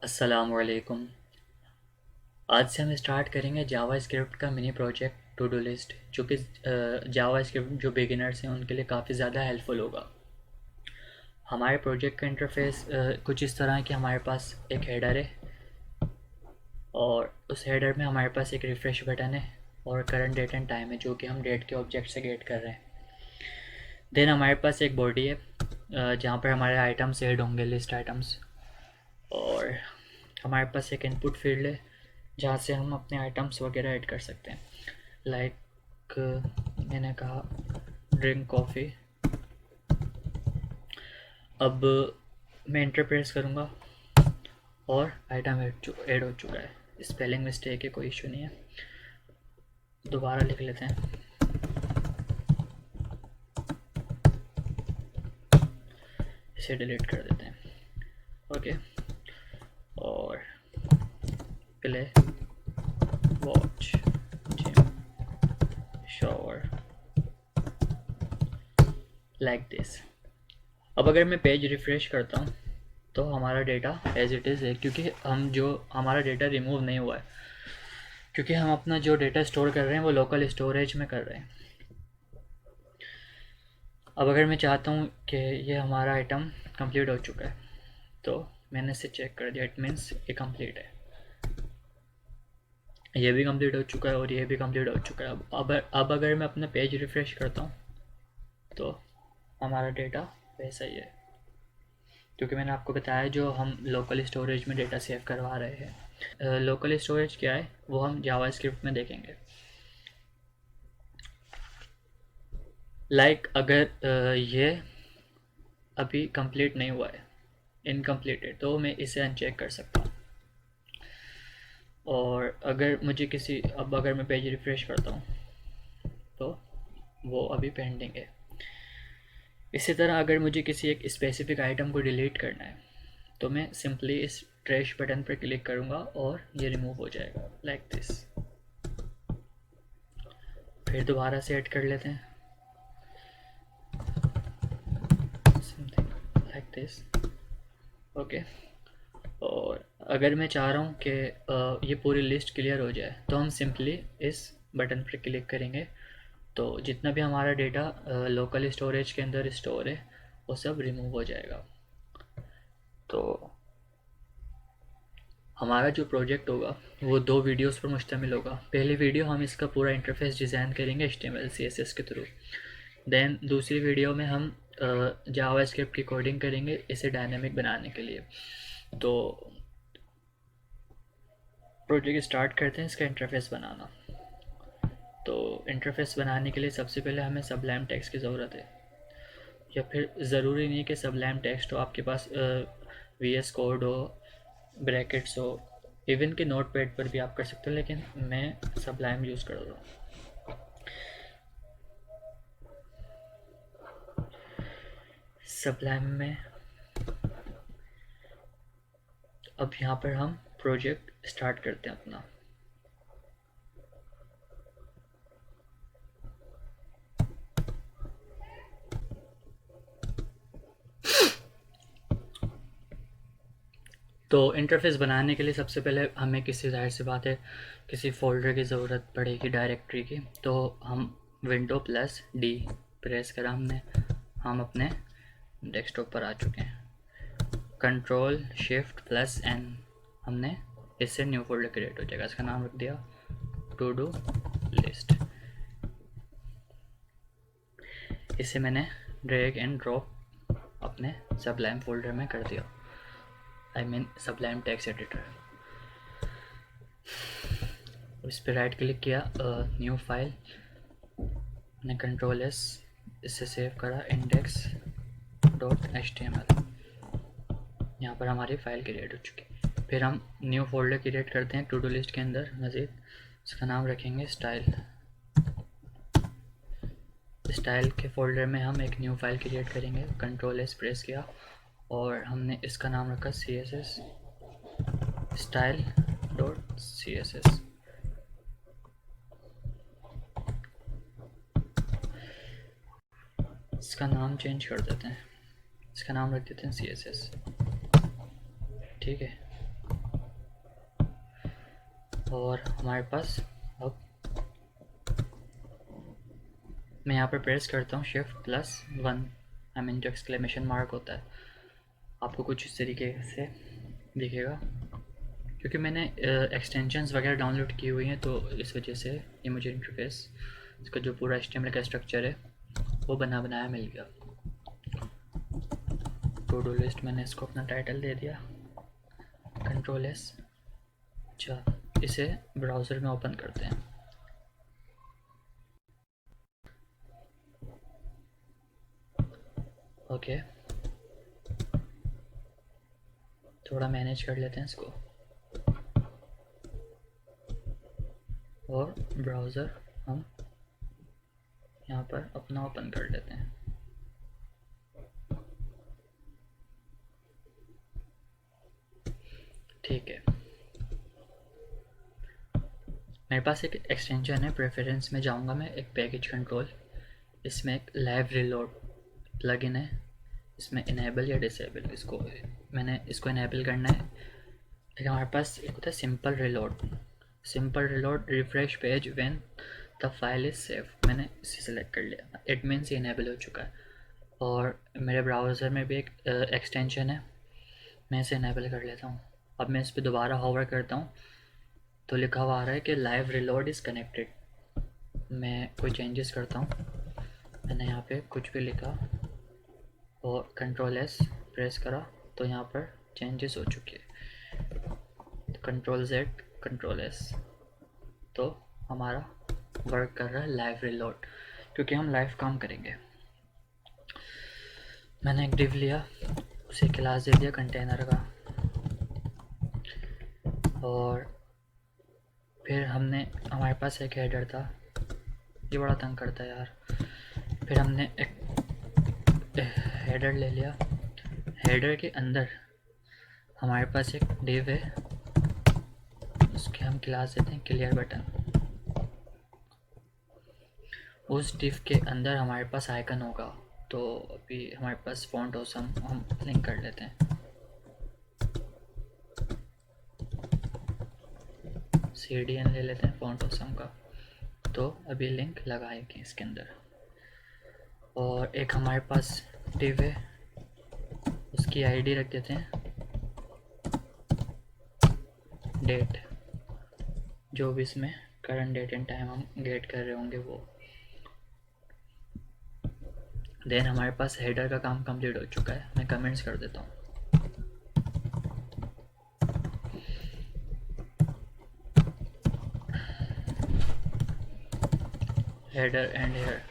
अस्सलामुअलैकुम। आज से हम स्टार्ट करेंगे जावा स्क्रिप्ट का mini project to do list, जो कि जावा स्क्रिप्ट जो बिगिनर्स हैं उनके लिए काफ़ी ज़्यादा हेल्पफुल होगा। हमारे प्रोजेक्ट का इंटरफेस कुछ इस तरह है कि हमारे पास एक हेडर है और उस हेडर में हमारे पास एक रिफ़्रेश बटन है और करंट डेट एंड टाइम है, जो कि हम डेट के ऑब्जेक्ट से गेट कर रहे हैं। देन हमारे पास एक बॉडी है जहाँ पर हमारे आइटम्स ऐड होंगे, लिस्ट आइटम्स। और हमारे पास एक इनपुट फील्ड है जहाँ से हम अपने आइटम्स वगैरह ऐड कर सकते हैं। लाइक मैंने कहा ड्रिंक कॉफ़ी। अब मैं इंटर प्रेस करूँगा और आइटम ऐड हो चुका है। स्पेलिंग मिस्टेक है, कोई इशू नहीं है। दोबारा लिख लेते हैं। इसे डिलीट कर देते हैं। ओके। और play, watch, gym, shower, like this. अब अगर मैं पेज रिफ़्रेश करता हूँ तो हमारा डेटा एज इट इज़ है, क्योंकि हमारा डेटा रिमूव नहीं हुआ है, क्योंकि हम अपना जो डेटा स्टोर कर रहे हैं वो लोकल स्टोरेज में कर रहे हैं। अब अगर मैं चाहता हूँ कि ये हमारा आइटम कंप्लीट हो चुका है तो मैंने इसे चेक कर दिया, इट मीन्स ये कंप्लीट है। ये भी कंप्लीट हो चुका है और ये भी कंप्लीट हो चुका है। अब अगर मैं अपना पेज रिफ़्रेश करता हूँ तो हमारा डेटा वैसा ही है, क्योंकि मैंने आपको बताया जो हम लोकल स्टोरेज में डेटा सेव करवा रहे हैं। लोकल स्टोरेज क्या है वो हम जावा स्क्रिप्ट में देखेंगे। अगर ये अभी कंप्लीट नहीं हुआ है, इनकम्प्लीट है, तो मैं इसे अनचेक कर सकता हूँ। और अगर मैं पेज रिफ़्रेश करता हूँ तो वो अभी पेंडिंग है। इसी तरह अगर मुझे किसी एक स्पेसिफिक आइटम को डिलीट करना है तो मैं सिंपली इस ट्रैश बटन पर क्लिक करूँगा और ये रिमूव हो जाएगा, लाइक दिस। फिर दोबारा से ऐड कर लेते हैं, समथिंग लाइक दिस। ओके। और अगर मैं चाह रहा हूँ कि ये पूरी लिस्ट क्लियर हो जाए तो हम सिंपली इस बटन पर क्लिक करेंगे, तो जितना भी हमारा डेटा लोकल स्टोरेज के अंदर स्टोर है वो सब रिमूव हो जाएगा। तो हमारा जो प्रोजेक्ट होगा वो 2 वीडियोस पर मुश्तमिल होगा। पहली वीडियो हम इसका पूरा इंटरफेस डिज़ाइन करेंगे HTML CSS के थ्रू। देन दूसरी वीडियो में हम जावा स्क्रिप्ट की कोडिंग करेंगे इसे डायनेमिक बनाने के लिए। तो प्रोजेक्ट स्टार्ट करते हैं इसका इंटरफेस बनाना। तो इंटरफेस बनाने के लिए सबसे पहले हमें सबलाइम टेक्स्ट की ज़रूरत है, या फिर ज़रूरी नहीं कि सबलाइम टेक्स्ट हो, आपके पास VS कोड हो, ब्रैकेट्स हो, इवन कि नोट पैड पर भी आप कर सकते हो, लेकिन मैं सबलाइम यूज़ कर रहा हूँ। सबलाइम में अब यहाँ पर हम प्रोजेक्ट स्टार्ट करते हैं अपना। तो इंटरफेस बनाने के लिए सबसे पहले हमें ज़ाहिर सी बात है किसी फ़ोल्डर की ज़रूरत पड़ेगी, डायरेक्टरी की। तो हम Windows+D प्रेस करा हमने, हम अपने डेस्कटॉप पर आ चुके हैं। Ctrl+Shift+N, हमने इससे न्यू फोल्डर क्रिएट हो जाएगा। इसका नाम रख दिया टू डू लिस्ट। इसे मैंने ड्रैग एंड ड्रॉप अपने सबलाइम फोल्डर में कर दिया, I mean Sublime text editor. इस पर राइट क्लिक किया, न्यू फाइल, मैंने Ctrl+S इससे सेव करा index.html। यहाँ पर हमारी फ़ाइल क्रिएट हो चुकी है। फिर हम न्यू फोल्डर क्रिएट करते हैं टू डू लिस्ट के अंदर मज़ीद। इसका नाम रखेंगे स्टाइल। स्टाइल के फोल्डर में हम एक न्यू फाइल क्रिएट करेंगे। Ctrl+S प्रेस किया और हमने इसका नाम रखा CSS style.css। इसका नाम चेंज कर देते हैं, इसका नाम रख देते हैं CSS। ठीक है। और हमारे पास अब मैं यहाँ पर प्रेस करता हूँ Shift+1, आई मीन जो एक्सक्लेमेशन मार्क होता है, आपको कुछ इस तरीके से दिखेगा। क्योंकि मैंने एक्सटेंशंस वगैरह डाउनलोड की हुई हैं तो इस वजह से ये मुझे इंटरफेस, इसका जो पूरा HTML का स्ट्रक्चर है वो बना बनाया मिल गया। टू डू लिस्ट मैंने इसको अपना टाइटल दे दिया, Ctrl+S। अच्छा, इसे ब्राउज़र में ओपन करते हैं। ओके, थोड़ा मैनेज कर लेते हैं इसको, और ब्राउज़र हम यहाँ पर अपना ओपन कर लेते हैं। ठीक है, मेरे पास एक एक्सटेंशन है, प्रेफरेंस में जाऊँगा मैं, एक पैकेज कंट्रोल, इसमें एक लाइव रीलोड प्लगइन है, इसमें इनेबल या डिसेबल, इसको मैंने इसको इनेबल करना है। फिर हमारे पास एक होता है simple reload refresh page when the file is save, मैंने इसे सेलेक्ट कर लिया, इट मीन्स ये इनेबल हो चुका है। और मेरे ब्राउज़र में भी एक एक्सटेंशन है, मैं इसे इनेबल कर लेता हूँ। अब मैं इस पर दोबारा होवर करता हूँ तो लिखा हुआ आ रहा है कि लाइव रिलोड इज़ कनेक्टेड। मैं कोई चेंजेस करता हूँ, मैंने यहाँ पे कुछ भी लिखा और Ctrl+S प्रेस करा तो यहाँ पर चेंजेस हो चुके हैं। Ctrl+Z Ctrl+S, तो हमारा वर्क कर रहा है लाइव रिलोड, क्योंकि हम लाइव काम करेंगे। मैंने एक डिव लिया, उसे क्लास दे दिया कंटेनर का, और फिर हमारे पास एक हेडर था, ये बड़ा तंग करता है यार। फिर हमने एक हेडर ले लिया, हेडर के अंदर हमारे पास एक डिव है, उसके हम क्लास देते हैं क्लियर बटन। उस डिव के अंदर हमारे पास आइकन होगा, तो अभी हमारे पास फॉन्ट ऑसम हम लिंक कर लेते हैं, CDN ले लेते हैं फॉन्ट ऑसम का, तो अभी लिंक लगाएंगे इसके अंदर। और एक हमारे पास डिव है, उसकी आईडी रख देते हैं डेट, जो भी इसमें करंट डेट एंड टाइम हम गेट कर रहे होंगे वो। देन हमारे पास हेडर का काम कंप्लीट हो चुका है, मैं कमेंट्स कर देता हूँ। हेडर एंड हेयर,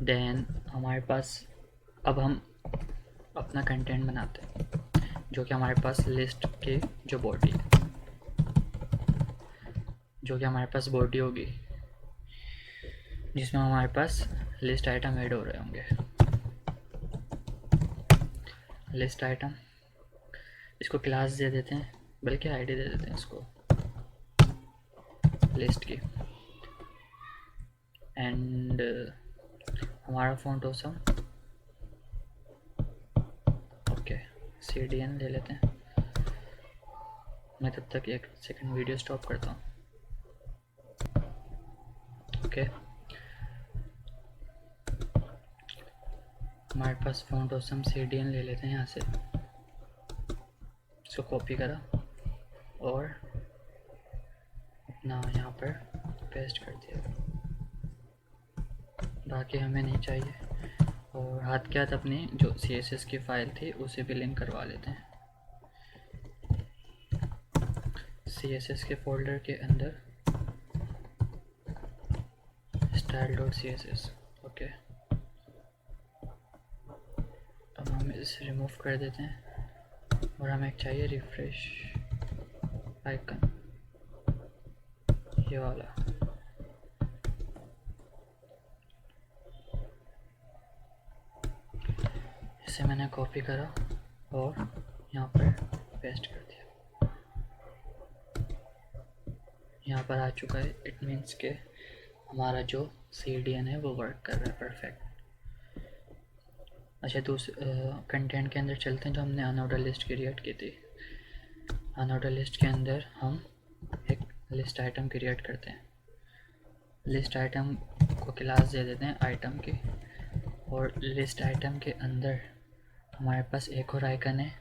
देन हमारे पास अब हम अपना कंटेंट बनाते हैं, जो कि हमारे पास लिस्ट की जो बॉडी है, जो कि हमारे पास बॉडी होगी, जिसमें हमारे पास लिस्ट आइटम ऐड हो रहे होंगे। लिस्ट आइटम, इसको क्लास दे देते हैं, बल्कि आईडी दे देते हैं इसको लिस्ट की, एंड हमारा फॉन्ट ऑसम, ओके, CDN ले लेते हैं। मैं तब तक एक सेकंड वीडियो स्टॉप करता हूँ। ओके, हमारे पास फॉन्ट ऑसम CDN ले लेते हैं, यहाँ से इसको कॉपी करा और अपना यहाँ पर पेस्ट कर दिया, बाकी हमें नहीं चाहिए। और हाथ के हाथ अपनी जो CSS की फ़ाइल थी उसे भी लिंक करवा लेते हैं, CSS के फोल्डर के अंदर style.css। ओके, अब हम इसे रिमूव कर देते हैं और हमें चाहिए रिफ्रेश आइकन, ये वाला। इसे मैंने कॉपी करा और यहाँ पर पेस्ट कर दिया, यहाँ पर आ चुका है। इट मीन्स के हमारा जो CDN है वो वर्क कर रहा है परफेक्ट। अच्छा, कंटेंट के अंदर चलते हैं जो हमने अनऑर्डर लिस्ट क्रिएट की थी। अनऑर्डर लिस्ट के अंदर हम एक लिस्ट आइटम क्रिएट करते हैं। लिस्ट आइटम को क्लास दे देते हैं आइटम की, और लिस्ट आइटम के अंदर हमारे पास एक और आइकन है,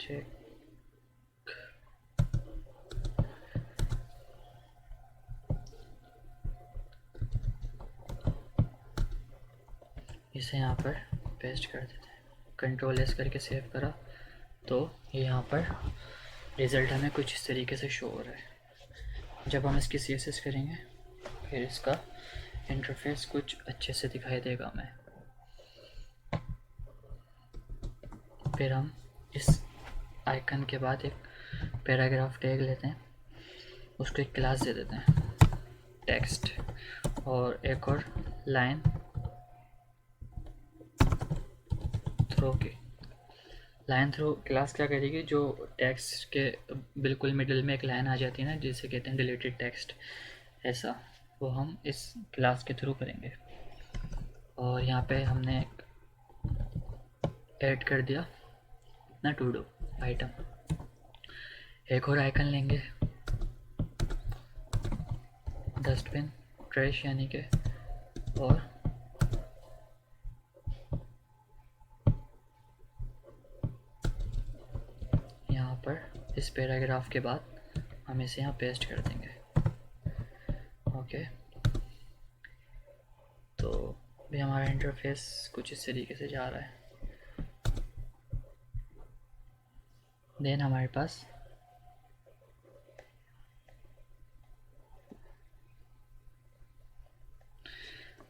चेक। इसे यहाँ पर पेस्ट कर देते हैं, कंट्रोल एस करके सेव करा तो ये यहाँ पर रिज़ल्ट हमें कुछ इस तरीके से शो हो रहा है। जब हम इसकी CSS करेंगे फिर इसका इंटरफेस कुछ अच्छे से दिखाई देगा हमें। फिर हम इस आइकन के बाद एक पैराग्राफ टैग लेते हैं, उसको एक क्लास दे देते हैं टेक्स्ट, और एक और लाइन थ्रो की। लाइन थ्रो क्लास क्या करेगी, जो टेक्स्ट के बिल्कुल मिडिल में एक लाइन आ जाती है ना, जिसे कहते हैं डिलीटेड टेक्स्ट, ऐसा वो हम इस क्लास के थ्रू करेंगे। और यहाँ पे हमने ऐड कर दिया अपना टू डू आइटम। एक और आइकन लेंगे, डस्टबिन, ट्रैश यानी के, और यहाँ पर इस पैराग्राफ के बाद हम इसे यहाँ पेस्ट कर देंगे। ओके, तो भी हमारा इंटरफेस कुछ इस तरीके से जा रहा है। देन हमारे पास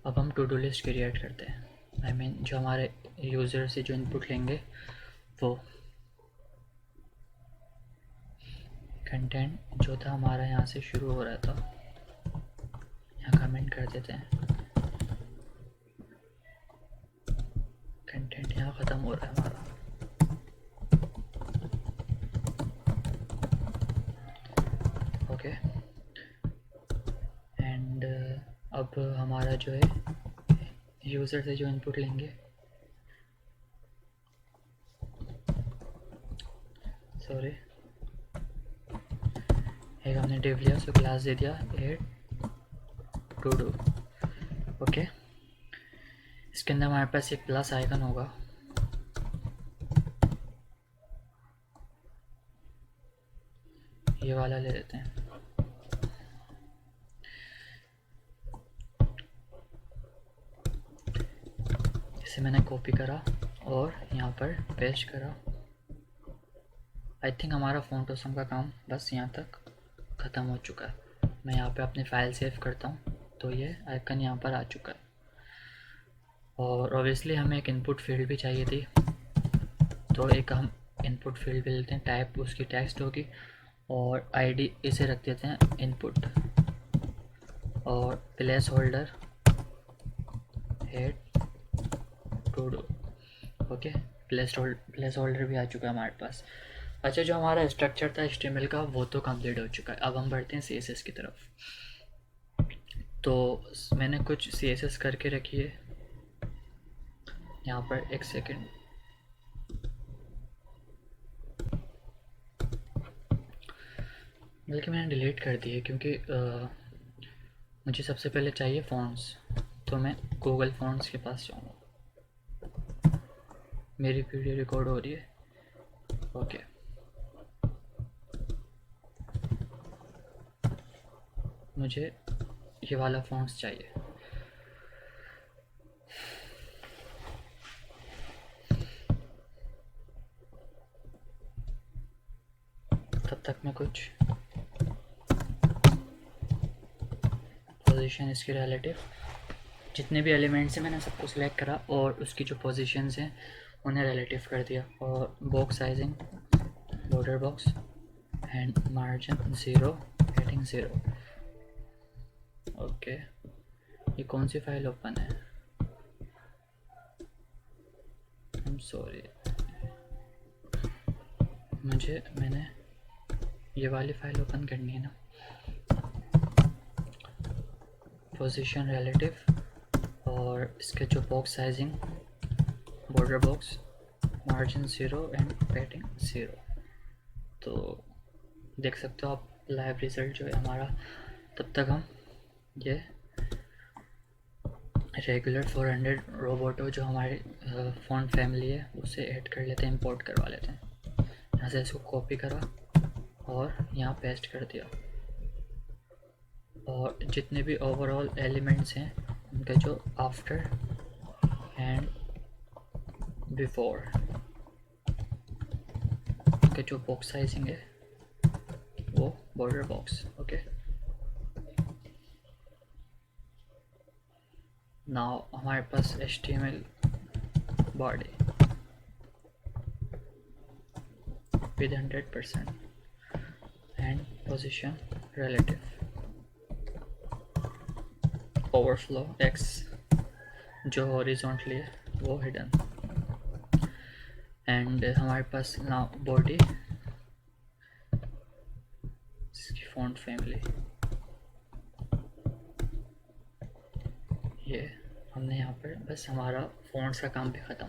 अब हम टू डू लिस्ट क्रिएट करते हैं। आई मीन जो हमारे यूज़र से जो इनपुट लेंगे वो कंटेंट जो था हमारा यहाँ से शुरू हो रहा था, यहाँ कमेंट कर देते हैं, कंटेंट यहाँ ख़त्म हो रहा है हमारा। ओके, एंड अब हमारा जो है यूज़र से जो इनपुट लेंगे, सॉरी, एक हमने डिव लिया, उसको क्लास दे दिया एड टू डू। ओके, इसके अंदर हमारे पास एक प्लस आइकन होगा, ये वाला ले लेते हैं। इसे मैंने कॉपी करा और यहाँ पर पेस्ट करा। आई थिंक हमारा फ़ॉन्ट का काम बस यहाँ तक ख़त्म हो चुका है। मैं यहाँ पे अपनी फ़ाइल सेव करता हूँ तो ये आइकन यहाँ पर आ चुका है। और ऑब्वियसली हमें एक इनपुट फील्ड भी चाहिए थी, तो एक हम इनपुट फील्ड भी लेते हैं, टाइप उसकी टेक्स्ट होगी, और आईडी इसे रख देते हैं इनपुट, और placeholder head to do. Okay, placeholder भी आ चुका है हमारे पास। अच्छा, जो हमारा स्ट्रक्चर था HTML का वो तो कंप्लीट हो चुका है। अब हम बढ़ते हैं CSS की तरफ। तो मैंने कुछ CSS करके रखी है यहाँ पर, एक सेकेंड। बल्कि मैंने डिलीट कर दी है क्योंकि मुझे सबसे पहले चाहिए फ़ॉन्ट्स, तो मैं गूगल फ़ॉन्ट्स के पास जाऊँगा। मेरी वीडियो रिकॉर्ड हो रही है। ओके, मुझे ये वाला फ़ॉन्ट्स चाहिए। तब तक मैं कुछ पोजीशन इसकी रिलेटिव, जितने भी एलिमेंट्स हैं मैंने सबको सिलेक्ट करा और उसकी जो पोजीशंस हैं उन्हें रिलेटिव कर दिया। और box sizing, border box, and margin 0, heading 0। Okay, ये कौन सी फाइल ओपन है? आई एम सॉरी, मैंने ये वाली फाइल ओपन करनी है ना। पोजीशन रिलेटिव और इसके जो box sizing, border box, margin 0 and padding 0। तो देख सकते हो आप लाइव रिज़ल्ट जो है हमारा। तब तक हम ये रेगुलर 400 रोबोटो जो हमारे फ़ॉन्ट फैमिली है उसे ऐड कर लेते हैं, इंपोर्ट करवा लेते हैं। यहाँ से इसको कॉपी करा और यहाँ पेस्ट कर दिया, और जितने भी ओवरऑल एलिमेंट्स हैं उनका जो आफ्टर एंड बिफोर उनका जो बॉक्स साइजिंग है वो बॉर्डर बॉक्स। ओके, नाउ हमारे पास HTML body with 100% and position relative, overflow x जो हॉरिजॉन्टली है वो हिडन, एंड हमारे पास नाउ बॉडी इसकी फॉन्ट फैमिली, ये हमने यहाँ पर बस हमारा फ़ॉन्ट्स का काम भी ख़त्म,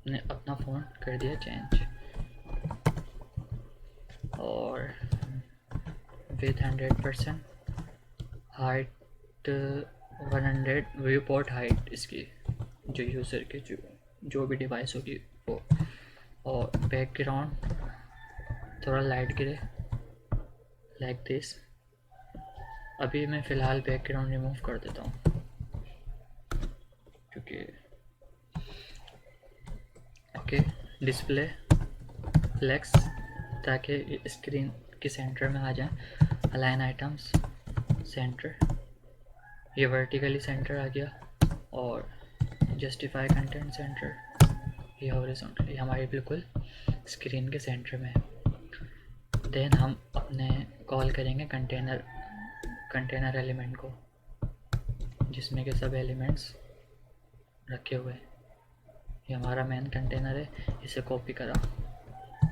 हमने अपना फ़ॉन्ट कर दिया चेंज, और with 100% height 100, view port height इसकी जो यूज़र की जो भी डिवाइस होगी वो, और बैकग्राउंड थोड़ा लाइट गिरे लाइक दिस। अभी मैं फ़िलहाल बैकग्राउंड रिमूव कर देता हूँ क्योंकि ओके, डिस्प्ले फ्लेक्स ताकि स्क्रीन के सेंटर में आ जाए, अलाइन आइटम्स सेंटर, ये वर्टिकली सेंटर आ गया, और जस्टिफाई कंटेंट सेंटर ये हॉरिजॉन्टली हमारी बिल्कुल स्क्रीन के सेंटर में है। देन हम अपने कॉल करेंगे कंटेनर एलिमेंट को जिसमें के सब एलिमेंट्स रखे हुए हैं। ये हमारा मेन कंटेनर है, इसे कॉपी करा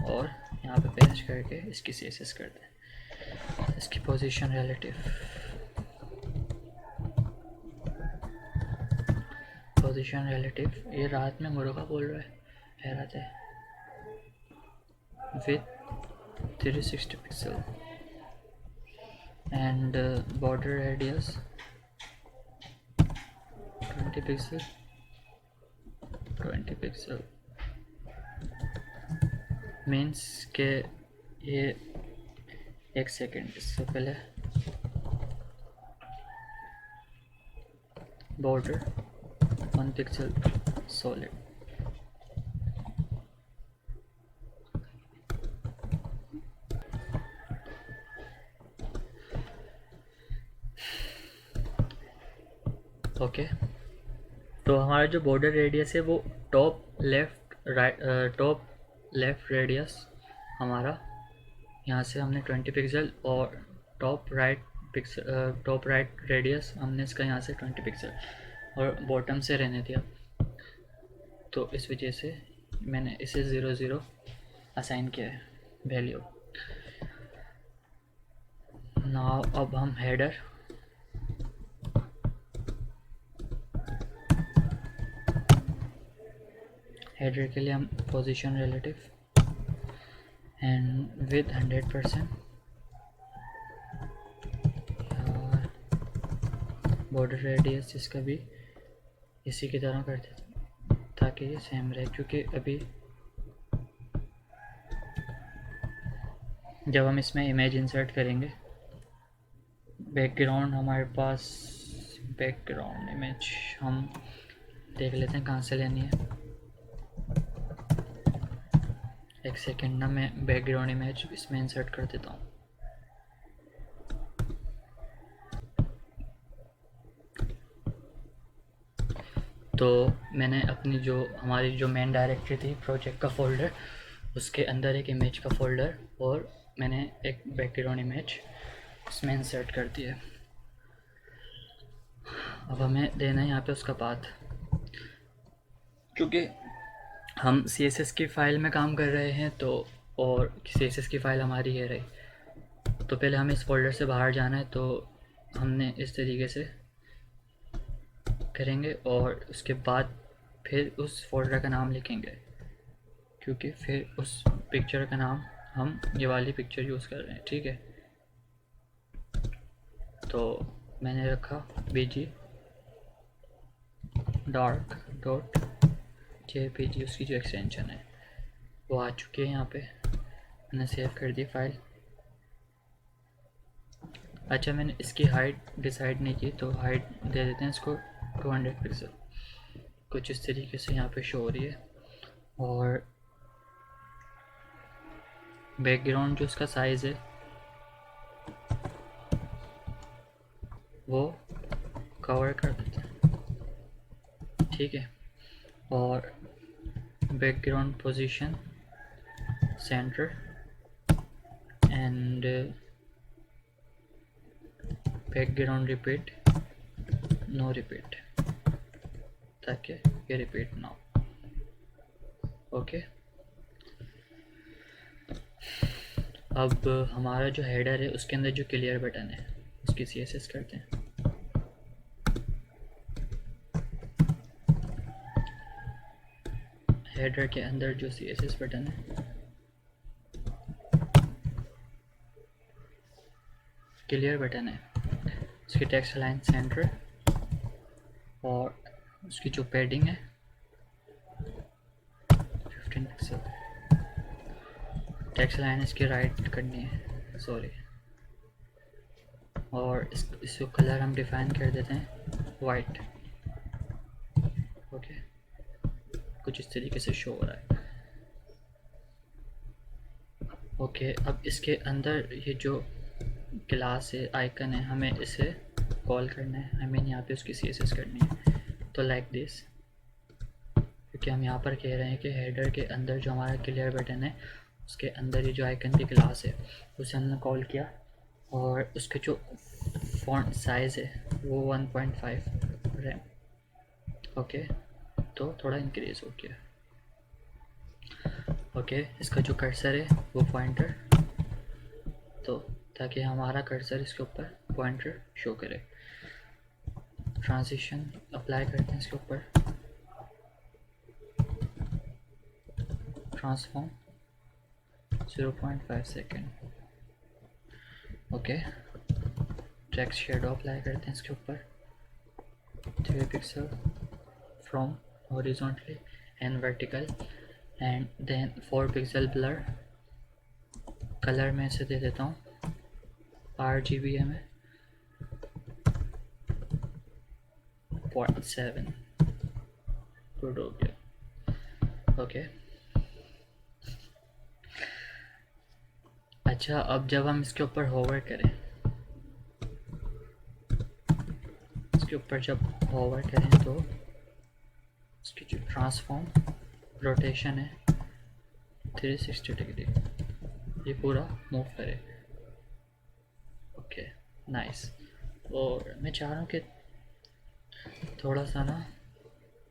और यहाँ पे पेस्ट करके इसकी CSS कर दें, इसकी पोजीशन रिलेटिव, पोजीशन रिलेटिव। ये रात में मुर्गा बोल रहा है, हैरत है। With 360 pixel and border radius 20 pixel, 20 pixel means के ये एक सेकेंड, इससे पहले बॉर्डर 1 पिक्सल सॉलिड, ओके। तो हमारा जो बॉर्डर रेडियस है वो टॉप लेफ़्ट रेडियस हमारा यहाँ से हमने 20 पिक्सल, और टॉप राइट रेडियस हमने इसका यहाँ से 20 पिक्सल और बॉटम से रहने दिया। तो इस वजह से मैंने इसे 0 असाइन किया है वैल्यू। नाउ अब हम हेडर के लिए हम पोजीशन रिलेटिव एंड विद 100% और बॉर्डर रेडियस इसका भी इसी की तरह करते थे ताकि ये सेम रहे, क्योंकि अभी जब हम इसमें इमेज इंसर्ट करेंगे, बैकग्राउंड हमारे पास, बैकग्राउंड इमेज हम देख लेते हैं कहाँ से लेनी है। एक सेकेंड ना, मैं बैकग्राउंड इमेज इसमें इंसर्ट कर देता हूँ। तो मैंने अपनी हमारी जो मेन डायरेक्टरी थी प्रोजेक्ट का फ़ोल्डर, उसके अंदर एक इमेज का फ़ोल्डर और मैंने एक बैकग्राउंड इमेज इसमें इंसर्ट कर दिया। अब हमें देना है यहाँ पे उसका पाथ, क्योंकि हम CSS की फ़ाइल में काम कर रहे हैं, तो और CSS की फ़ाइल हमारी ये रही, तो पहले हमें इस फोल्डर से बाहर जाना है। तो हमने इस तरीके से करेंगे और उसके बाद फिर उस फोल्डर का नाम लिखेंगे, क्योंकि फिर उस पिक्चर का नाम हम ये वाली पिक्चर यूज़ कर रहे हैं, ठीक है। तो मैंने रखा BG डार्क डॉट JPG, उसकी जो एक्सटेंशन है वो आ चुकी है यहाँ पे, मैंने सेव कर दी फाइल। अच्छा, मैंने इसकी हाइट डिसाइड नहीं की, तो हाइट दे देते हैं इसको 200 पिक्सल। कुछ इस तरीके से यहाँ पे शो हो रही है। और बैकग्राउंड जो उसका साइज़ है वो कवर कर देते हैं, ठीक है। और background position centre and background repeat no repeat, ताकि ये रिपीट ना हो, ओके। अब हमारा जो हेडर है उसके अंदर जो क्लियर बटन है उसकी CSS करते हैं। हेडर के अंदर जो CSS बटन है, क्लियर बटन है, उसकी टेक्स्ट लाइन सेंटर और उसकी जो पैडिंग है 15 पिक्सल। टेक्स्ट लाइन इसकी राइट करनी है, सॉरी। और इसको कलर हम डिफाइन कर देते हैं वाइट, ओके। कुछ इस तरीके से शो हो रहा है, ओके। अब इसके अंदर ये जो क्लास है, आइकन है, हमें इसे कॉल करना है, हमें यहाँ पे उसकी CSS करनी है। तो लाइक दिस, क्योंकि हम यहाँ पर कह रहे हैं कि हेडर के अंदर जो हमारा क्लियर बटन है उसके अंदर ये जो आइकन की क्लास है उसे हमने कॉल किया, और उसके जो फॉन्ट साइज़ है वो 1.5 रैम, ओके। तो थोड़ा इंक्रीज़ हो गया, ओके। इसका जो कर्सर है वो पॉइंटर, तो ताकि हमारा कर्सर इसके ऊपर पॉइंटर शो करे। ट्रांजिशन अप्लाई करते हैं इसके ऊपर, transform 0.5 second, okay. Text shadow apply करते हैं इसके ऊपर 3 pixel from horizontally and vertical, and then 4 pixel blur. Colour में इसे दे देता हूँ RGB में 0.7, गुड हो गया, ओके। अच्छा, अब जब हम इसके ऊपर होवर करें, इसके ऊपर जब होवर करें तो इसकी जो ट्रांसफॉर्म रोटेशन है 360 डिग्री, ये पूरा मूव करे, ओके, नाइस। और मैं चाह रहा हूँ कि थोड़ा सा ना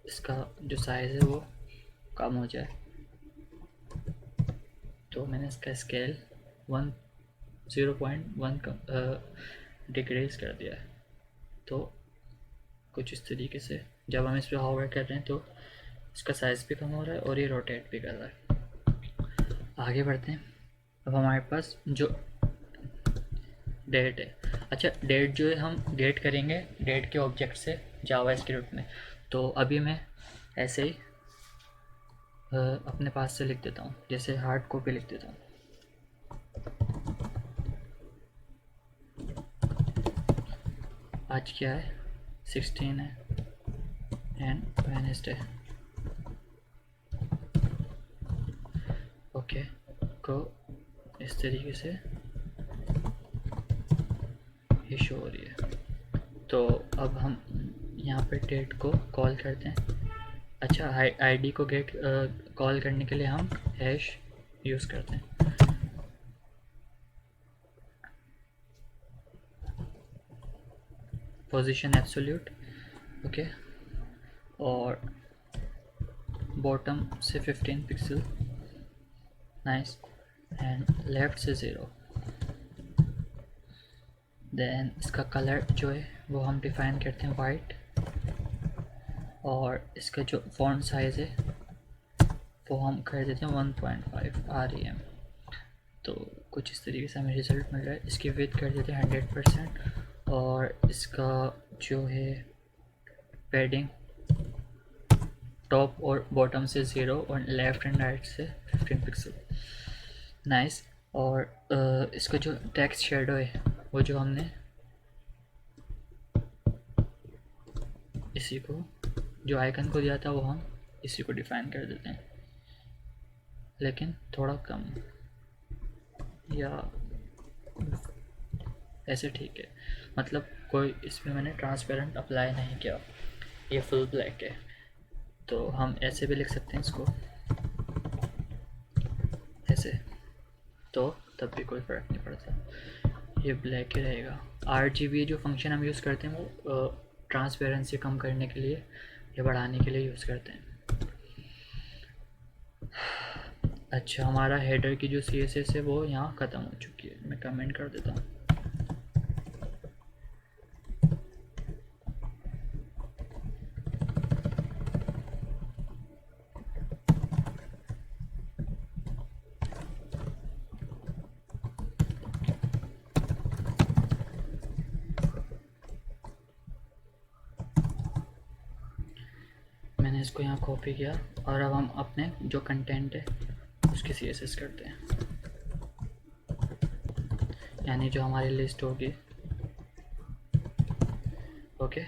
इसका जो साइज़ है वो कम हो जाए, तो मैंने इसका स्केल 0.1 डिक्रीज़ कर दिया है। तो कुछ इस तरीके से जब हम इस पर होवर कर रहे हैं तो इसका साइज़ भी कम हो रहा है और ये रोटेट भी कर रहा है। आगे बढ़ते हैं। अब हमारे पास जो डेट है, अच्छा, डेट जो है हम डेट करेंगे डेट के ऑब्जेक्ट से जावा स्क्रिप्ट में। तो अभी मैं ऐसे ही अपने पास से लिख देता हूँ, जैसे हार्ड कॉपी लिख देता हूँ। आज क्या है, 16 है एंड वेडनेसडे, ओके। को इस तरीके से ये शो हो रही है। तो अब हम यहाँ पे डेट को कॉल करते हैं। अच्छा, आईडी को गेट कॉल करने के लिए हम हैश यूज़ करते हैं। Position absolute, okay. और बॉटम से 15 पिक्सल, नाइस, एंड लेफ्ट से 0, देन इसका कलर जो है वो हम डिफ़ाइन करते हैं वाइट, और इसका जो फॉन्ट साइज़ है वो हम कर देते हैं 1.5 REM। तो कुछ इस तरीके से हमें रिज़ल्ट मिल रहा है। इसकी विड्थ कर देते हैं 100%, और इसका जो है पैडिंग टॉप और बॉटम से 0 और लेफ़्ट एंड राइट से 15 पिक्सल। नाइस। और इसका जो टेक्स्ट शेडो है वो जो हमने इसी को जो आइकन को दिया था वो हम इसी को डिफ़ाइन कर देते हैं, लेकिन थोड़ा कम, या ऐसे ठीक है। मतलब कोई इसमें मैंने ट्रांसपेरेंट अप्लाई नहीं किया, ये फुल ब्लैक है। तो हम ऐसे भी लिख सकते हैं इसको, ऐसे, तो तब भी कोई फ़र्क नहीं पड़ता, ये ब्लैक ही रहेगा। RGB जो फंक्शन हम यूज़ करते हैं वो ट्रांसपेरेंसी कम करने के लिए या बढ़ाने के लिए यूज़ करते हैं। अच्छा, हमारा हेडर की जो CSS है वो यहाँ ख़त्म हो चुकी है। मैं कमेंट कर देता हूँ। मैंने इसको यहाँ कॉपी किया, और अब हम अपने जो कंटेंट है उसकी CSS करते हैं, यानी जो हमारी लिस्ट होगी। ओके,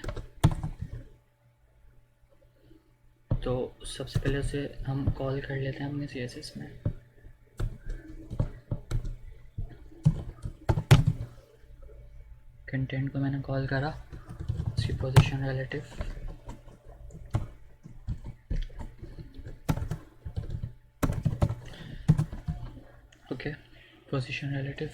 तो सबसे पहले उसे हम कॉल कर लेते हैं अपने CSS में। कंटेंट को मैंने कॉल करा, उसकी position relative, okay, position relative.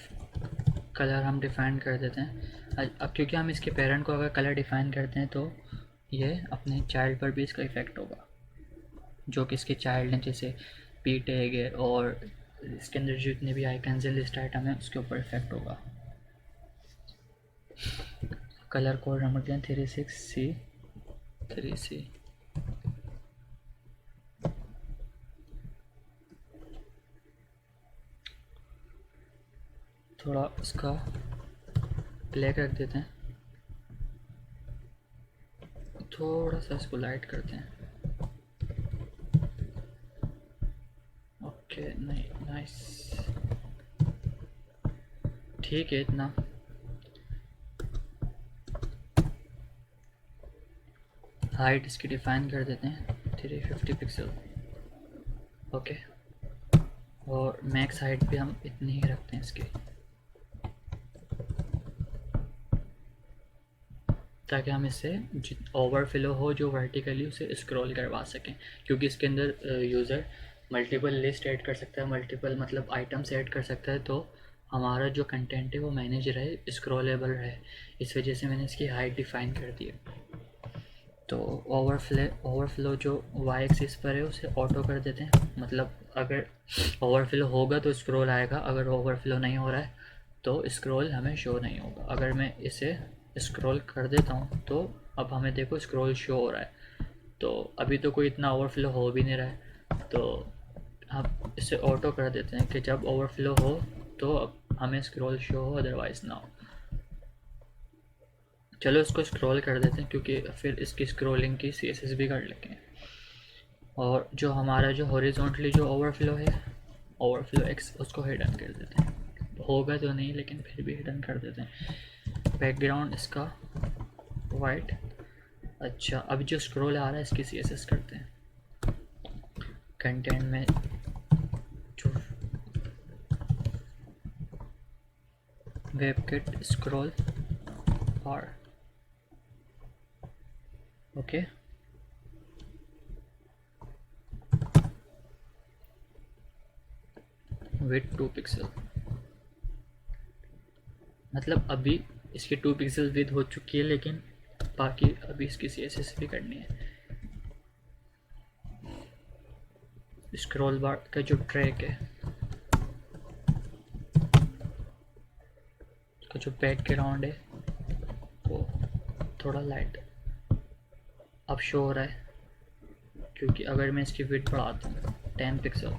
Colour हम डिफ़ाइन कर देते हैं। अब क्योंकि हम इसके पेरेंट को अगर कलर डिफ़ाइन करते हैं तो ये अपने चाइल्ड पर भी इसका इफ़ेक्ट होगा, जो कि इसके चाइल्ड हैं, जैसे पी टैग है और इसके अंदर जितने भी आइकन्स है, लिस्ट आइटम है, उसके ऊपर इफ़ेक्ट होगा। कलर कोड नंबर दिया 36C3C। थोड़ा इसका ब्लैक रख देते हैं, थोड़ा सा इसको लाइट करते हैं। ओके, नहीं, नाइस, ठीक है इतना। हाइट इसकी डिफ़ाइन कर देते हैं 350 पिक्सल। ओके, और मैक्स हाइट भी हम इतनी ही रखते हैं इसकी, ताकि हम इससे ओवरफ्लो हो जो वर्टिकली उसे स्क्रॉल करवा सकें, क्योंकि इसके अंदर यूज़र मल्टीपल लिस्ट ऐड कर सकता है, मल्टीपल मतलब आइटम्स ऐड कर सकता है, तो हमारा जो कंटेंट है वो मैनेज रहे, स्क्रॉलेबल रहे। इस वजह से मैंने इसकी हाइट डिफ़ाइन कर दी है। तो ओवरफ्लो जो वाई एक्सिस पर है उसे ऑटो कर देते हैं, मतलब अगर ओवरफ्लो होगा तो स्क्रॉल आएगा, अगर ओवरफ्लो नहीं हो रहा है तो स्क्रॉल हमें शो नहीं होगा। अगर मैं इसे स्क्रॉल कर देता हूँ तो अब हमें देखो स्क्रॉल शो हो रहा है, तो अभी तो कोई इतना ओवरफ्लो हो भी नहीं रहा है, तो हम इसे ऑटो कर देते हैं कि जब ओवरफ्लो हो तो अब हमें स्क्रॉल शो हो, अदरवाइज़ ना हो। चलो इसको स्क्रॉल कर देते हैं, क्योंकि फिर इसकी स्क्रॉलिंग की CSS भी कर लेंगे। और जो हमारा जो हॉरिजॉन्टली जो ओवरफ्लो है, ओवरफ्लो एक्स, उसको हिडन कर देते हैं। होगा तो नहीं, लेकिन फिर भी हिडन कर देते हैं। बैकग्राउंड इसका वाइट। अच्छा, अब जो स्क्रॉल आ रहा है इसकी CSS करते हैं। कंटेंट में जो WebKit scroll bar, okay, with 2 pixel. मतलब अभी इसकी 2 पिक्सल विद हो चुकी है, लेकिन बाकी अभी इसकी CSS भी करनी है। स्क्रॉल बार का जो ट्रैक है, इसका जो बैकग्राउंड है वो थोड़ा लाइट अब शो हो रहा है, क्योंकि अगर मैं इसकी विड्थ बढ़ाता हूँ 10 पिक्सल,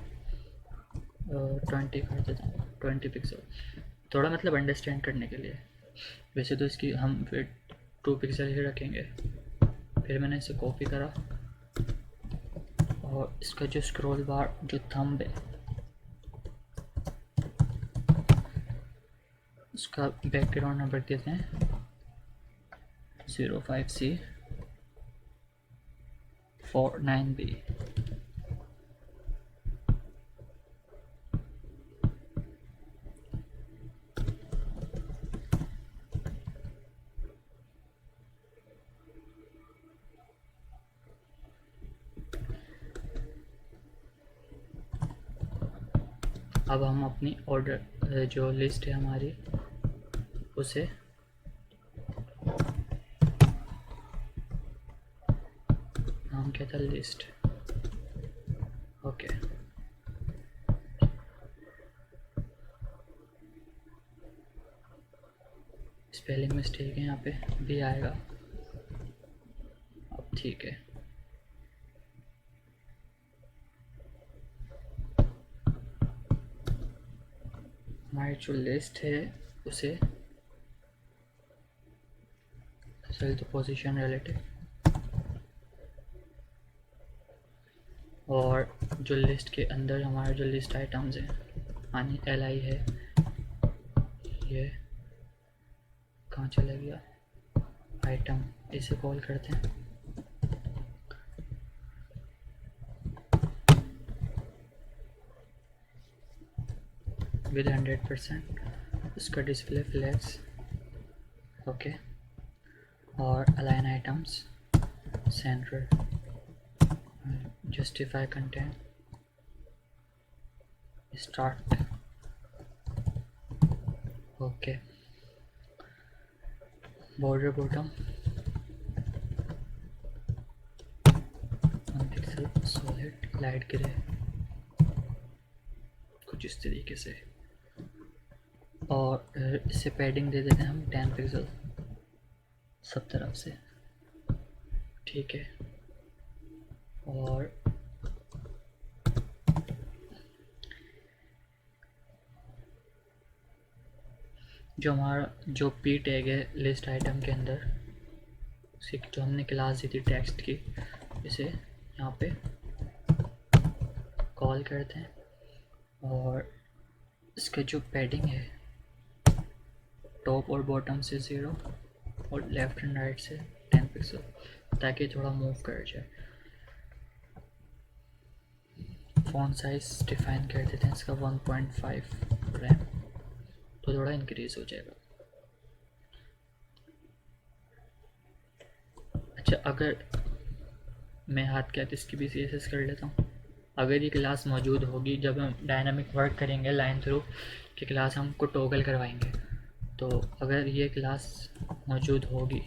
20 कर देता हूँ, 20 पिक्सल, थोड़ा मतलब अंडरस्टैंड करने के लिए। वैसे तो इसकी हम विड्थ 2 पिक्सल ही रखेंगे। फिर मैंने इसे कॉपी करा और इसका जो स्क्रॉल बार जो थंब है उसका बैकग्राउंड नंबर देते हैं 05C 49B। अब हम अपनी ऑर्डर जो लिस्ट है हमारी उसे नाम क्या था, लिस्ट, ओके। स्पेलिंग मिस्टेक है, यहाँ पे भी आएगा, अब ठीक है। हमारी जो लिस्ट है उसे सेल टू पोजीशन रिलेटिव, और जो लिस्ट के अंदर हमारे जो लिस्ट आइटम्स हैं यानी LI है, ये कहाँ चला गया आइटम, इसे कॉल करते हैं। विद 100% इसका डिस्प्ले फ्लैग्स, ओके। और align items centre, justify content, start, okay. Border bottom 1 pixel, solid, light grey, कुछ इस तरीके से। और इसे पैडिंग दे देते हैं हम 10 पिक्सल सब तरफ से, ठीक है। और जो हमारा जो पी टैग है लिस्ट आइटम के अंदर, उसकी जो हमने क्लास दी थी टेक्स्ट की, इसे यहाँ पे कॉल करते हैं। और इसका जो पैडिंग है टॉप और बॉटम से 0 और लेफ़्ट एंड राइट से 10 पिक्सल, ताकि थोड़ा मूव कर जाए। फ़ॉन्ट साइज़ डिफाइन कर देते हैं इसका 1.5 रैम, तो थोड़ा इंक्रीज़ हो जाएगा। अच्छा, अगर मैं हाथ के हाथ इसकी भी CSS कर लेता हूँ। अगर ये क्लास मौजूद होगी जब हम डायनामिक वर्क करेंगे लाइन थ्रू की क्लास हमको टॉगल करवाएंगे, तो अगर ये क्लास मौजूद होगी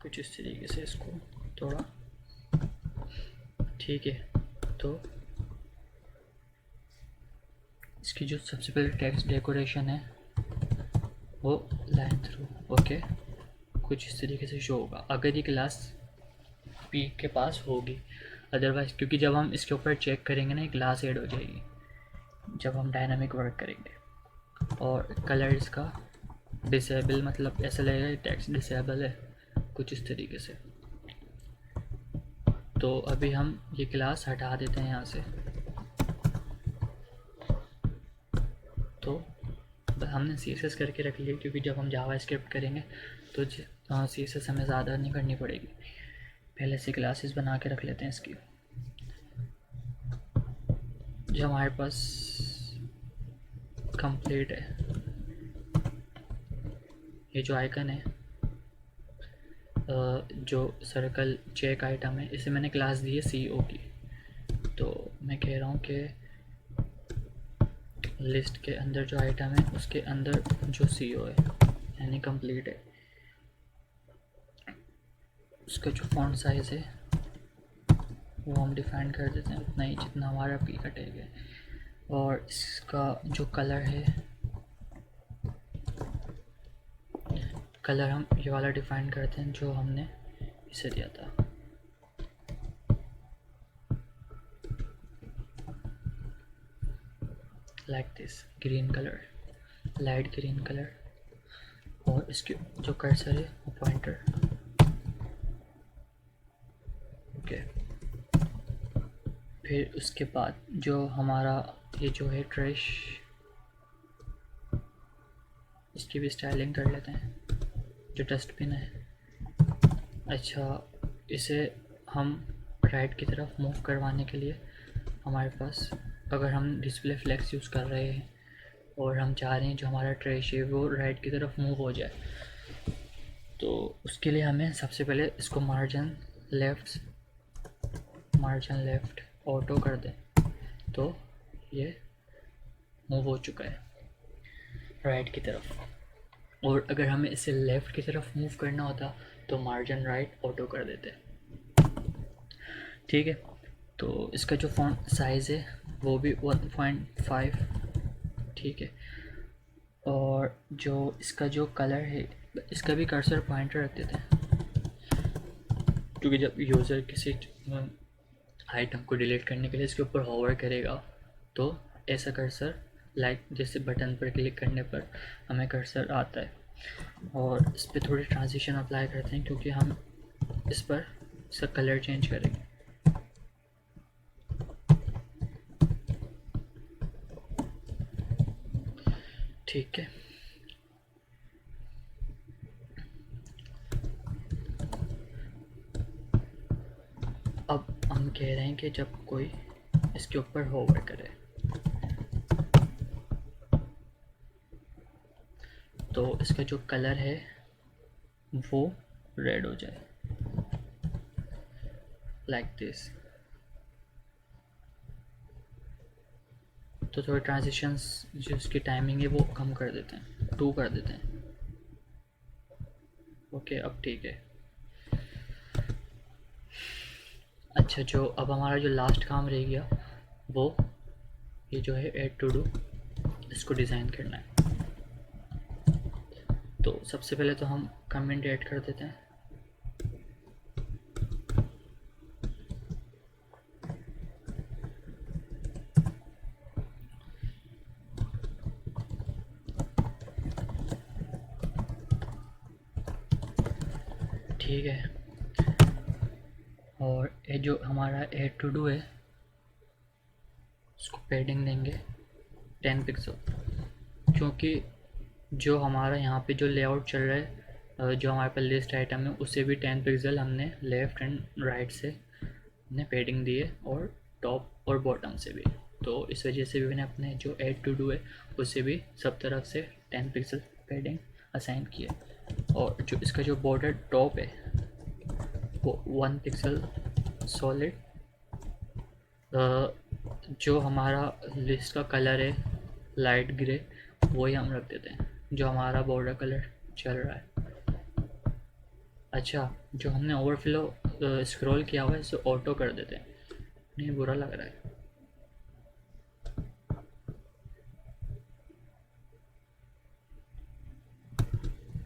कुछ इस तरीके से, इसको थोड़ा ठीक है, तो इसकी जो सबसे पहले टेक्स्ट डेकोरेशन है वो लाइन थ्रू, ओके, कुछ इस तरीके से शो होगा अगर ये क्लास पी के पास होगी। अदरवाइज, क्योंकि जब हम इसके ऊपर चेक करेंगे ना, क्लास ऐड हो जाएगी जब हम डायनामिक वर्क करेंगे। और कलर इसका डिसेबल, मतलब ऐसा लगेगा टेक्स्ट डिसेबल है, कुछ इस तरीके से। तो अभी हम ये क्लास हटा देते हैं यहाँ से। तो हमने CSS करके रख लिया, क्योंकि जब हम जावास्क्रिप्ट करेंगे तो CSS हमें ज़्यादा नहीं करनी पड़ेगी। पहले से क्लासेस बना के रख लेते हैं इसकी। जो हमारे पास कंप्लीट है, ये जो आइकन है, जो सर्कल चेक आइटम है, इसे मैंने क्लास दी है CO की। तो मैं कह रहा हूँ कि लिस्ट के अंदर जो आइटम है उसके अंदर जो CO है यानी कंप्लीट है, उसका जो फॉन्ट साइज़ है वो हम डिफाइन कर देते हैं उतना ही जितना हमारा पी का टैग है। और इसका जो कलर है, कलर हम ये वाला डिफाइन करते हैं जो हमने इसे दिया था। Like this, green colour, light green colour. और इसके जो कर्सर है वो पॉइंटर। ओके, फिर उसके बाद जो हमारा ये जो है ट्रैश, इसकी भी स्टाइलिंग कर लेते हैं। जो डस्टबिन है, अच्छा, इसे हम राइट की तरफ मूव करवाने के लिए हमारे पास, अगर हम डिस्प्ले फ्लेक्स यूज़ कर रहे हैं और हम चाह रहे हैं जो हमारा ट्रैश है वो राइट की तरफ मूव हो जाए, तो उसके लिए हमें सबसे पहले इसको मार्जिन लेफ़्ट ऑटो कर दें, तो ये मूव हो चुका है राइट की तरफ। और अगर हमें इसे लेफ़्ट की तरफ मूव करना होता तो मार्जिन राइट ऑटो कर देते। ठीक है, तो इसका जो फ़ॉन्ट साइज़ है वो भी 1.5। ठीक है, और जो इसका जो कलर है, इसका भी कर्सर पॉइंटर रख देते हैं, क्योंकि जब यूज़र किसी आइटम को डिलीट करने के लिए इसके ऊपर होवर करेगा तो ऐसा कर्सर, लाइक जैसे बटन पर क्लिक करने पर हमें कर्सर आता है। और इस पर थोड़ी ट्रांजिशन अप्लाई करते हैं क्योंकि हम इस पर इसका कलर चेंज करेंगे। ठीक है, अब हम कह रहे हैं कि जब कोई इसके ऊपर होवर करे तो इसका जो कलर है वो रेड हो जाए, लाइक दिस। तो थोड़े ट्रांजिशंस जो इसकी टाइमिंग है वो कम कर देते हैं, 2 कर देते हैं। ओके, अब ठीक है। अच्छा, जो अब हमारा जो लास्ट काम रह गया वो ये जो है ऐड टू डू, इसको डिज़ाइन करना है। तो सबसे पहले तो हम कमेंट ऐड कर देते हैं। ठीक है, और ये जो हमारा ऐड टू डू है उसको पैडिंग देंगे 10 पिक्सल, क्योंकि जो हमारा यहाँ पे जो लेआउट चल रहा है, जो हमारे पास लिस्ट आइटम है उससे भी 10 पिक्सल हमने लेफ़्ट एंड राइट से हमने पैडिंग दी है, और टॉप और बॉटम से भी। तो इस वजह से भी मैंने अपने जो ऐड टू डू है उससे भी सब तरफ से 10 पिक्सल पैडिंग असाइन की है। और जो इसका जो बॉर्डर टॉप है वो 1 पिक्सल सॉलिड। जो हमारा लिस्ट का कलर है लाइट ग्रे, वही हम रख देते हैं जो हमारा बॉर्डर कलर चल रहा है। अच्छा, जो हमने ओवरफ्लो स्क्रॉल किया हुआ है इसे ऑटो कर देते हैं, नहीं बुरा लग रहा है।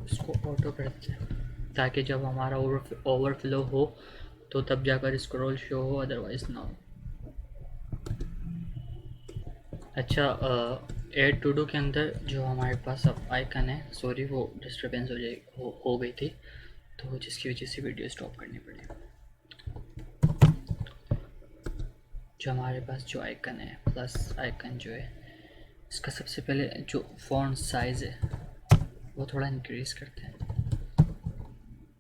इसको ऑटो कर देते हैं ताकि जब हमारा ओवरफ्लो हो तो तब जाकर स्क्रॉल शो हो, अदरवाइज ना हो। अच्छा, ऐड टू डू के अंदर जो हमारे पास अब आइकन है, सॉरी वो डिस्टर्बेंस हो गई थी तो जिसकी वजह से वीडियो स्टॉप करनी पड़ी। जो हमारे पास जो आइकन है, प्लस आइकन जो है, इसका सबसे पहले जो फॉन्ट साइज़ है वो थोड़ा इंक्रीज़ करते हैं।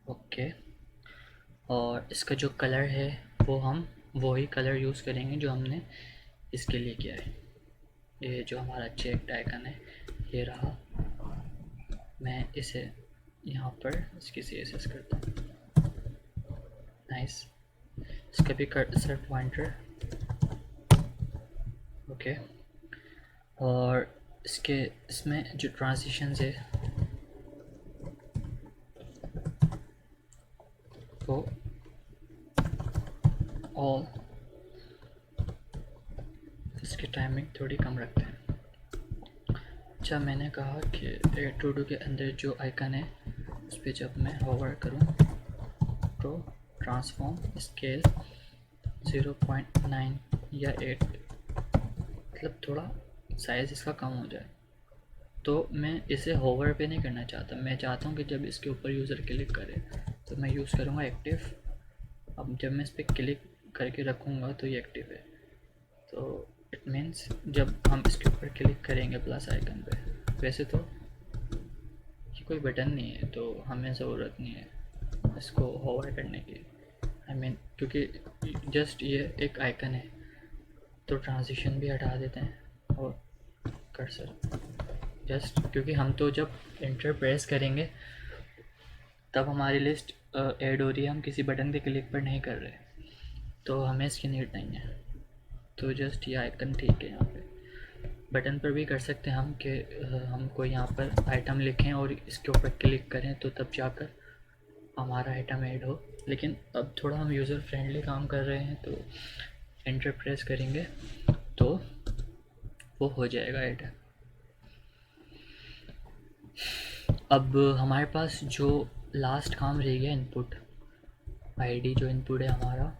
ओके, और इसका जो कलर है वो हम वही कलर यूज़ करेंगे जो हमने इसके लिए किया है। ये जो हमारा चेक आइकन है ये रहा, मैं इसे यहाँ पर इसकी CSS करता हूँ। नाइस, इसका भी कर्सर पॉइंटर। ओके, और इसमें जो ट्रांजिशंस है वो ऑल इसकी टाइमिंग थोड़ी कम रखते हैं। अच्छा, मैंने कहा कि एड टू डू के अंदर जो आइकन है उस पर जब मैं होवर करूँ तो ट्रांसफॉर्म स्केल 0.9 या 8, मतलब थोड़ा साइज़ इसका कम हो जाए। तो मैं इसे होवर पे नहीं करना चाहता, मैं चाहता हूँ कि जब इसके ऊपर यूज़र क्लिक करे तो मैं यूज़ करूँगा एक्टिव। अब जब मैं इस पर क्लिक करके रखूँगा तो ये एक्टिव है। तो इट मीन्स जब हम इसके ऊपर क्लिक करेंगे प्लस आइकन पे, वैसे तो ये कोई बटन नहीं है तो हमें ज़रूरत नहीं है इसको होवर करने की। आई मीन क्योंकि जस्ट ये एक आइकन है, तो ट्रांजिशन भी हटा देते हैं और कर्सर जस्ट, क्योंकि हम तो जब एंटर प्रेस करेंगे तब हमारी लिस्ट ऐड हो रही है, हम किसी बटन के क्लिक पर नहीं कर रहे, तो हमें इसकी नीड नहीं है। तो जस्ट ये आइकन ठीक है। यहाँ पे बटन पर भी कर सकते हैं हम कि हम कोई यहाँ पर आइटम लिखें और इसके ऊपर क्लिक करें तो तब जाकर हमारा आइटम ऐड हो। लेकिन अब थोड़ा हम यूज़र फ्रेंडली काम कर रहे हैं, तो एंटर प्रेस करेंगे तो वो हो जाएगा ऐड। अब हमारे पास जो लास्ट काम रह गया इनपुट आईडी, जो इनपुट है हमारा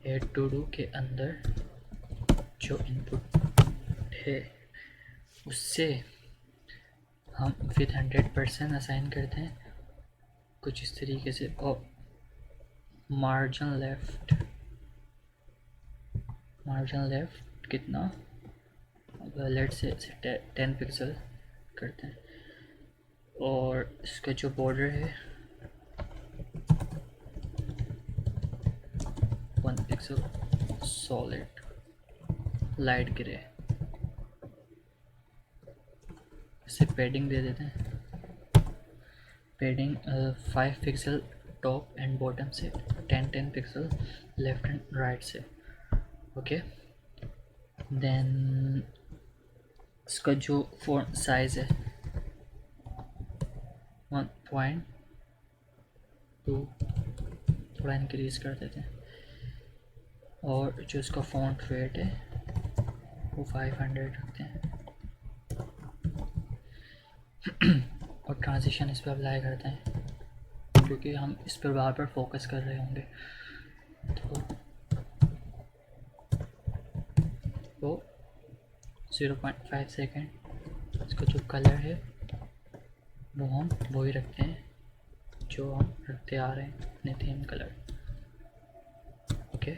एड टू डू के अंदर जो इनपुट है उससे हम विद 100% असाइन करते हैं कुछ इस तरीके से। और मार्जिन लेफ्ट कितना, लेट से 10 पिक्सल करते हैं। और इसका जो बॉर्डर है 1 पिक्सल सॉलिड लाइट ग्रे, इसे पैडिंग दे देते हैं। Padding 5 pixel top and bottom से, 10 पिक्सल लेफ्ट एंड राइट से। ओके, देन इसका जो फ़ॉन्ट साइज़ है 1.2 थोड़ा इंक्रीज़ कर देते हैं। और जो इसका फ़ॉन्ट वेट है वो 500 रखते हैं। और ट्रांजिशन इस पर अप्लाई करते हैं क्योंकि हम इस पर बार बार फोकस कर रहे होंगे। तो वो 0.5 सेकेंड। इसका जो कलर है वो हम वही रखते हैं जो हम रखते आ रहे हैं अपने थीम कलर। ओके,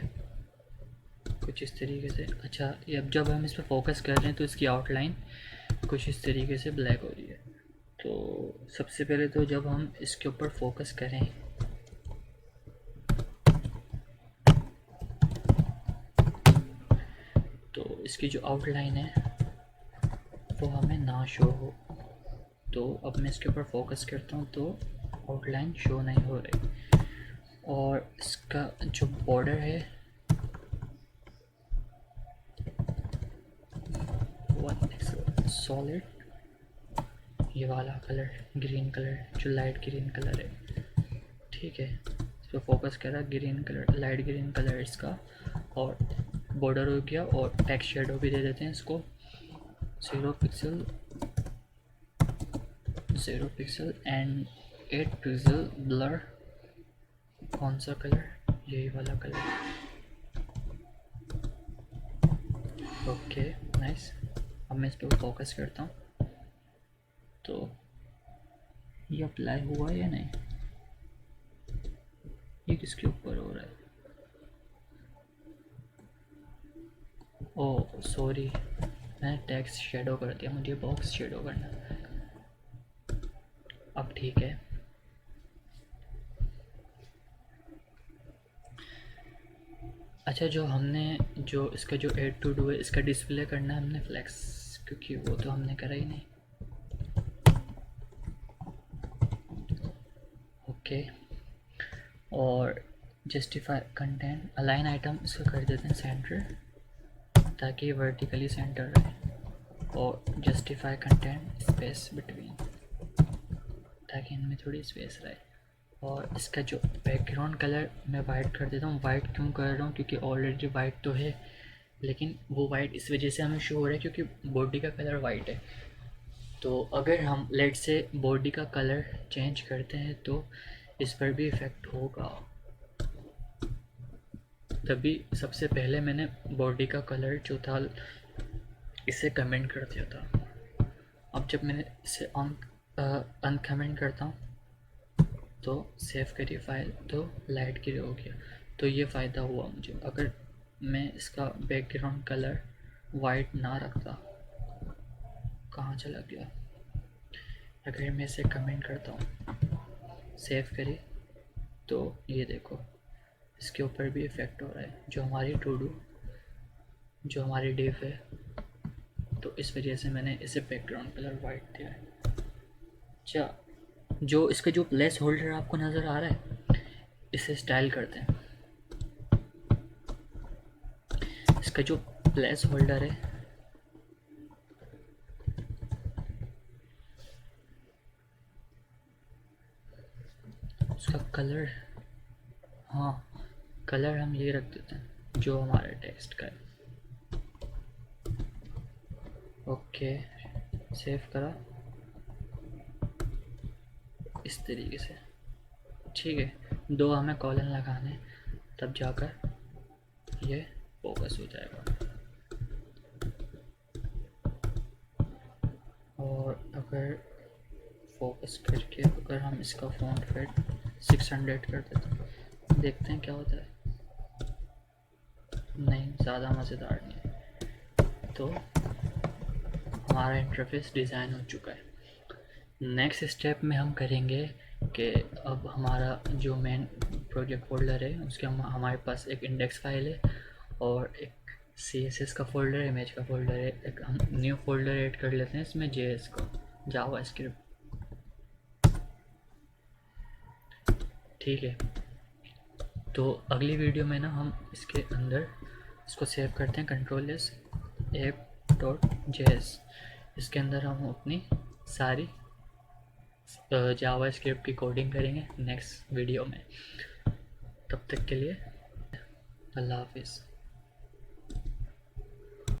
कुछ इस तरीके से। अच्छा, ये अब जब हम इस पर फोकस कर रहे हैं तो इसकी आउटलाइन कुछ इस तरीके से ब्लैक हो रही है। तो सबसे पहले तो जब हम इसके ऊपर फोकस करें तो इसकी जो आउटलाइन है वो हमें ना शो हो। तो अब मैं इसके ऊपर फोकस करता हूँ तो आउटलाइन शो नहीं हो रही। और इसका जो बॉर्डर है 1 पिक्सल सॉलिड, ये वाला कलर ग्रीन कलर, जो लाइट ग्रीन कलर है, ठीक है। इस पर फोकस करा, green colour, light green colour इसका, और बॉर्डर हो गया। और टेक्स्ट शेडो भी दे देते हैं इसको 0 पिक्सल एंड 8 पिक्सल ब्लर। कौन सा कलर? यही वाला कलर। Okay, nice. अब मैं इस पर फोकस करता हूँ तो ये अप्लाई हुआ या नहीं, ये किसके ऊपर हो रहा है? ओह सॉरी, मैंने टेक्स्ट शेडो कर दिया, मुझे बॉक्स शेडो करना। अब ठीक है। अच्छा, जो हमने जो इसका जो एड टू डू है इसका डिस्प्ले करना है हमने फ्लैक्स, क्योंकि वो तो हमने करा ही नहीं। ओके, और जस्टिफाई कंटेंट अलाइन आइटम इसका कर देते हैं सेंटर ताकि वर्टिकली सेंटर रहे। और जस्टिफाई कंटेंट स्पेस बिटवीन ताकि इनमें थोड़ी स्पेस रहे। और इसका जो बैकग्राउंड कलर मैं वाइट कर देता हूँ। वाइट क्यों कर रहा हूँ, क्योंकि ऑलरेडी वाइट तो है, लेकिन वो वाइट इस वजह से हमें शो हो रहा है क्योंकि बॉडी का कलर वाइट है। तो अगर हम लेट से बॉडी का कलर चेंज करते हैं तो इस पर भी इफ़ेक्ट होगा। तभी सबसे पहले मैंने बॉडी का कलर जो था इसे कमेंट कर दिया था। अब जब मैंने इसे अनकमेंट करता हूँ तो सेव करी फाइल तो लाइट ग्रे हो गया। तो ये फ़ायदा हुआ मुझे। अगर मैं इसका बैकग्राउंड कलर वाइट ना रखता, कहाँ चला गया, अगर मैं इसे कमेंट करता हूँ, सेव करी, तो ये देखो इसके ऊपर भी इफ़ेक्ट हो रहा है जो हमारी टू डू, जो हमारी डिव है। तो इस वजह से मैंने इसे बैकग्राउंड कलर वाइट दिया है। अच्छा, जो इसका जो प्लेस होल्डर आपको नज़र आ रहा है, इसे स्टाइल करते हैं। इसका जो प्लेस होल्डर है, उसका कलर, हाँ कलर हम ये रख देते हैं जो हमारे टेक्स्ट का है। ओके, सेव करा इस तरीके से। ठीक है, दो हमें कॉलन लगाने, तब जाकर ये फोकस हो जाएगा। और अगर फोकस करके अगर हम इसका फ़ॉन्ट फिट 600 कर देते हैं, देखते हैं क्या होता है। नहीं, ज़्यादा मज़ेदार नहीं है। तो हमारा इंटरफेस डिज़ाइन हो चुका है। नेक्स्ट स्टेप में हम करेंगे कि अब हमारा जो मेन प्रोजेक्ट फोल्डर है उसके हमारे पास एक इंडेक्स फाइल है और एक CSS का फोल्डर है, इमेज का फोल्डर है। एक हम न्यू फोल्डर ऐड कर लेते हैं इसमें JS का, जावा स्क्रिप्ट। ठीक है, तो अगली वीडियो में ना हम इसके अंदर इसको सेव करते हैं, Ctrl+, app.js। इसके अंदर हम अपनी सारी जावा स्क्रिप्ट की कोडिंग करेंगे नेक्स्ट वीडियो में। तब तक के लिए अल्लाह हाफिज़।